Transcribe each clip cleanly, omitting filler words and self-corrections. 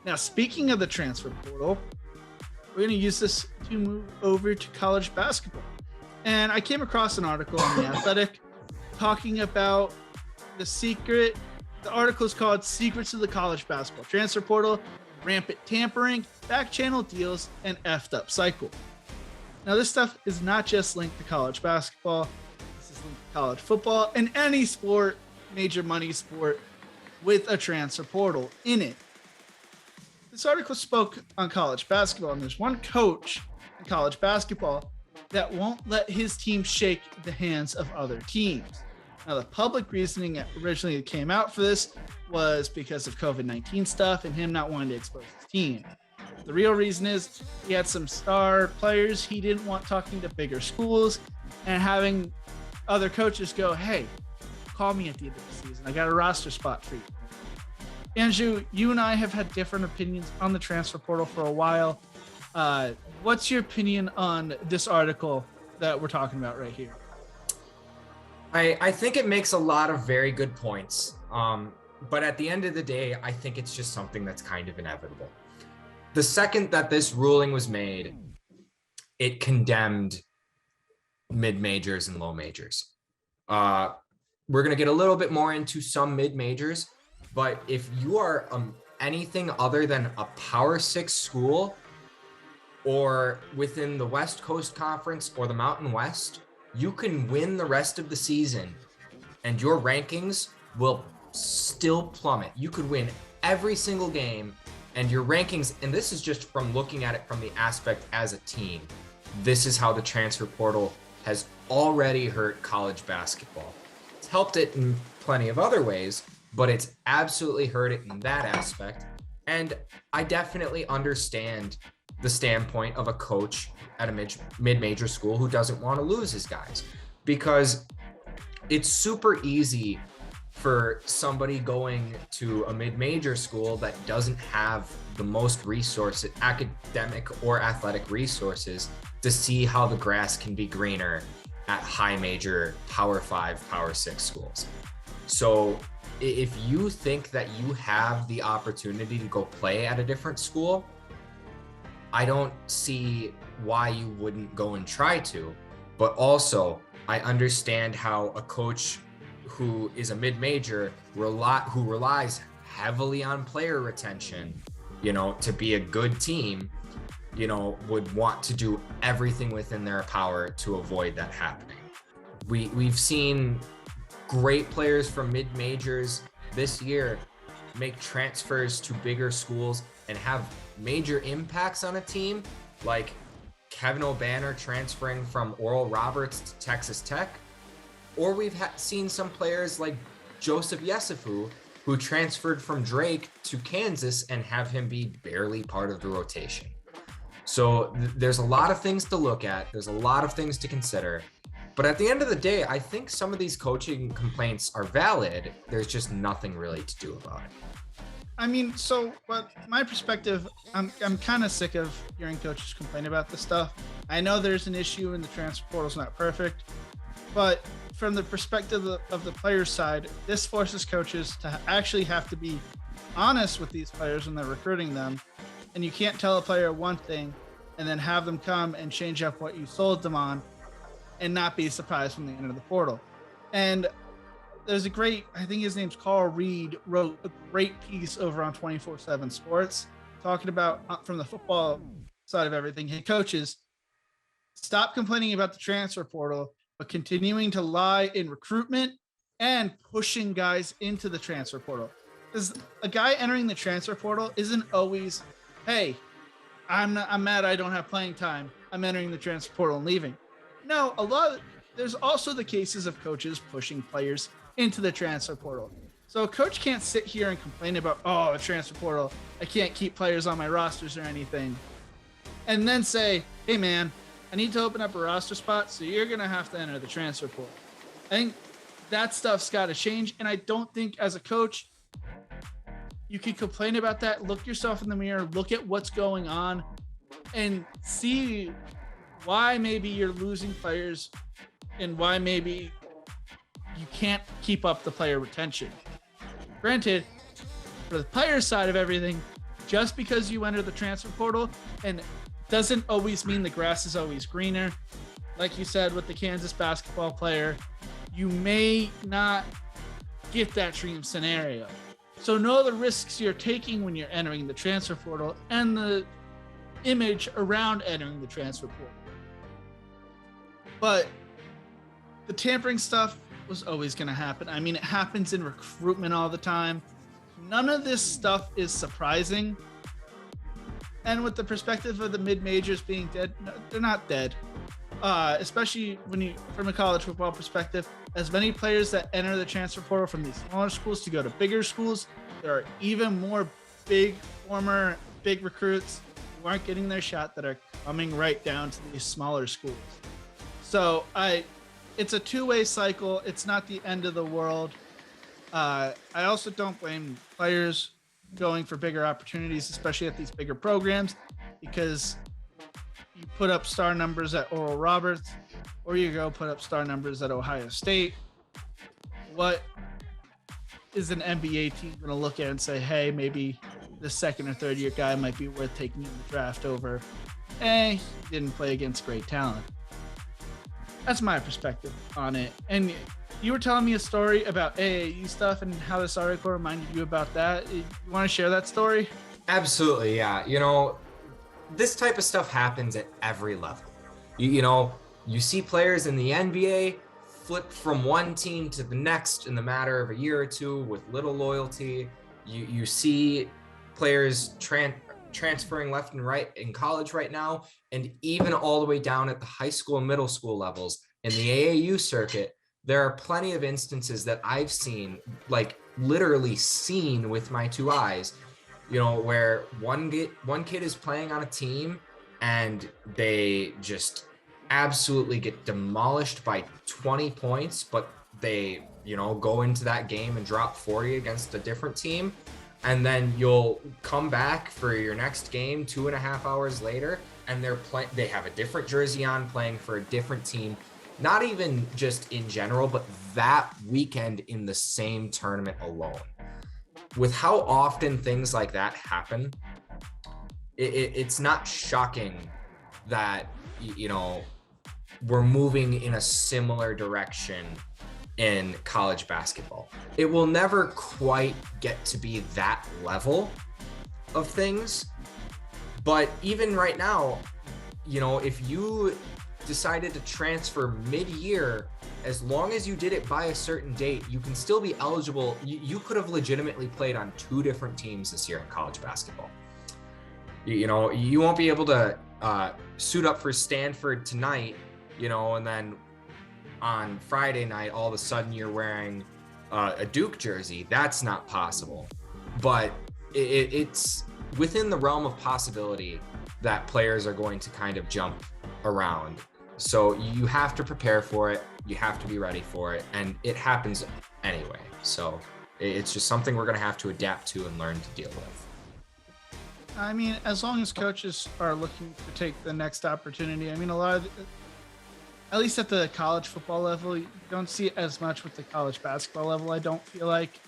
Now, speaking of the transfer portal, we're going to use this to move over to college basketball. And I came across an article on The Athletic talking about the article is called Secrets of the College Basketball Transfer Portal, Rampant Tampering, Back Channel Deals, and Effed Up Cycle. Now, this stuff is not just linked to college basketball. This is linked to college football and any sport, major money sport, with a transfer portal in it. This article spoke on college basketball, and there's one coach in college basketball that won't let his team shake the hands of other teams. Now, the public reasoning originally that came out for this was because of COVID-19 stuff and him not wanting to expose his team. The real reason is he had some star players he didn't want talking to bigger schools and having other coaches go, hey, call me at the end of the season. I got a roster spot for you. Andrew, you and I have had different opinions on the transfer portal for a while. What's your opinion on this article that we're talking about right here? I think it makes a lot of very good points. But at the end of the day, I think it's just something that's kind of inevitable. The second that this ruling was made, it condemned mid-majors and low majors. We're going to get a little bit more into some mid-majors, but if you are anything other than a Power 6 school or within the West Coast Conference or the Mountain West, you can win the rest of the season and your rankings will still plummet. You could win every single game and your rankings, and this is just from looking at it from the aspect as a team. This is how the transfer portal has already hurt college basketball. It's helped it in plenty of other ways, but it's absolutely hurt it in that aspect. And I definitely understand the standpoint of a coach at a mid-major school who doesn't want to lose his guys, because it's super easy for somebody going to a mid-major school that doesn't have the most resources, academic or athletic resources, to see how the grass can be greener at high major Power 5, Power 6 schools. So if you think that you have the opportunity to go play at a different school, I don't see why you wouldn't go and try to. But also, I understand how a coach who is a mid-major who relies heavily on player retention, to be a good team, would want to do everything within their power to avoid that happening. We've seen great players from mid-majors this year make transfers to bigger schools and have major impacts on a team, like Kevin Obanor transferring from Oral Roberts to Texas Tech. Or we've seen some players like Joseph Yesufu, who transferred from Drake to Kansas and have him be barely part of the rotation. So there's a lot of things to look at. There's a lot of things to consider. But at the end of the day, I think some of these coaching complaints are valid. There's just nothing really to do about it. I mean, but my perspective, I'm kind of sick of hearing coaches complain about this stuff. I know there's an issue and the transfer portal's not perfect, but from the perspective of the players' side, this forces coaches to actually have to be honest with these players when they're recruiting them. And you can't tell a player one thing and then have them come and change up what you sold them on and not be surprised when they enter the portal. And there's I think his name's Carl Reed, wrote a great piece over on 24/7 Sports talking about, from the football side of everything, hey, coaches, stop complaining about the transfer portal, but continuing to lie in recruitment and pushing guys into the transfer portal. Because a guy entering the transfer portal isn't always, hey, I'm mad I don't have playing time, I'm entering the transfer portal and leaving. No, there's also the cases of coaches pushing players into the transfer portal. So a coach can't sit here and complain about, the transfer portal, I can't keep players on my rosters or anything, and then say, hey man, I need to open up a roster spot, so you're going to have to enter the transfer portal. I think that stuff's got to change, and I don't think as a coach, you can complain about that. Look yourself in the mirror, look at what's going on, and see why maybe you're losing players and why maybe you can't keep up the player retention. Granted, for the player side of everything, just because you enter the transfer portal, and doesn't always mean the grass is always greener. Like you said with the Kansas basketball player, you may not get that dream scenario. So know the risks you're taking when you're entering the transfer portal and the image around entering the transfer portal. But the tampering stuff was always going to happen. I mean, it happens in recruitment all the time. None of this stuff is surprising. And with the perspective of the mid-majors being dead, no, they're not dead. Especially when you, from a college football perspective, as many players that enter the transfer portal from these smaller schools to go to bigger schools, there are even more former big recruits who aren't getting their shot that are coming right down to these smaller schools. So it's a two-way cycle. It's not the end of the world. I also don't blame players going for bigger opportunities, especially at these bigger programs, because you put up star numbers at Oral Roberts, or you go put up star numbers at Ohio State. What is an NBA team going to look at and say, hey, maybe the second or third year guy might be worth taking in the draft over, he didn't play against great talent. That's my perspective on it. And you were telling me a story about AAU stuff and how this article reminded you about that. You want to share that story? Absolutely, yeah. This type of stuff happens at every level. You see players in the NBA flip from one team to the next in the matter of a year or two with little loyalty. You see players transferring left and right in college right now, and even all the way down at the high school and middle school levels in the AAU circuit. There are plenty of instances that I've seen, like literally seen with my two eyes, where one kid is playing on a team and they just absolutely get demolished by 20 points, but they, go into that game and drop 40 against a different team. And then you'll come back for your next game 2.5 hours later, and they have a different jersey on, playing for a different team. Not even just in general, but that weekend in the same tournament alone. With how often things like that happen, it's not shocking that, we're moving in a similar direction in college basketball. It will never quite get to be that level of things. But even right now, if you decided to transfer mid-year, as long as you did it by a certain date, you can still be eligible. You could have legitimately played on 2 different teams this year in college basketball. You won't be able to suit up for Stanford tonight, and then on Friday night, all of a sudden you're wearing a Duke jersey. That's not possible. But it's within the realm of possibility that players are going to kind of jump around. So you have to prepare for it. You have to be ready for it. And it happens anyway. So it's just something we're going to have to adapt to and learn to deal with. I mean, as long as coaches are looking to take the next opportunity, I mean, a lot of, at least at the college football level, you don't see it as much with the college basketball level. I don't feel like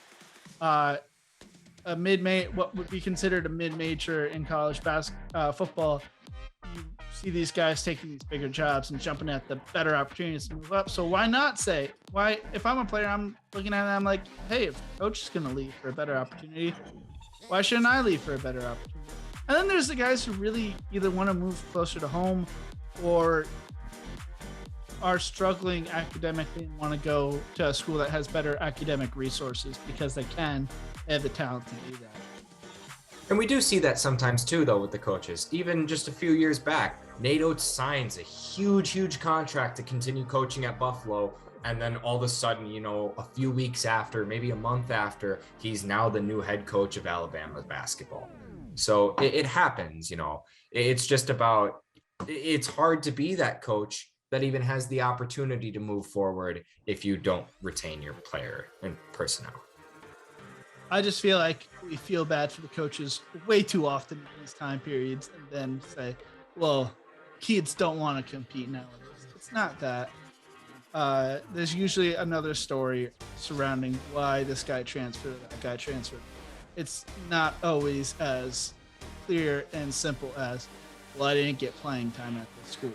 a what would be considered a mid-major in college football, you see these guys taking these bigger jobs and jumping at the better opportunities to move up. So why not say, if I'm a player, I'm looking at it, I'm like, hey, if coach is going to leave for a better opportunity, why shouldn't I leave for a better opportunity? And then there's the guys who really either want to move closer to home or are struggling academically and want to go to a school that has better academic resources because they have the talent to do that. And we do see that sometimes too, though, with the coaches. Even just a few years back, Nate Oates signs a huge contract to continue coaching at Buffalo. And then all of a sudden, a few weeks after, maybe a month after, he's now the new head coach of Alabama basketball. So it happens, It's just about, it's hard to be that coach that even has the opportunity to move forward if you don't retain your player and personnel. I just feel like we feel bad for the coaches way too often in these time periods and then say, well, kids don't want to compete nowadays. It's not that. There's usually another story surrounding why this guy transferred, that guy transferred. It's not always as clear and simple as, well, I didn't get playing time at the school.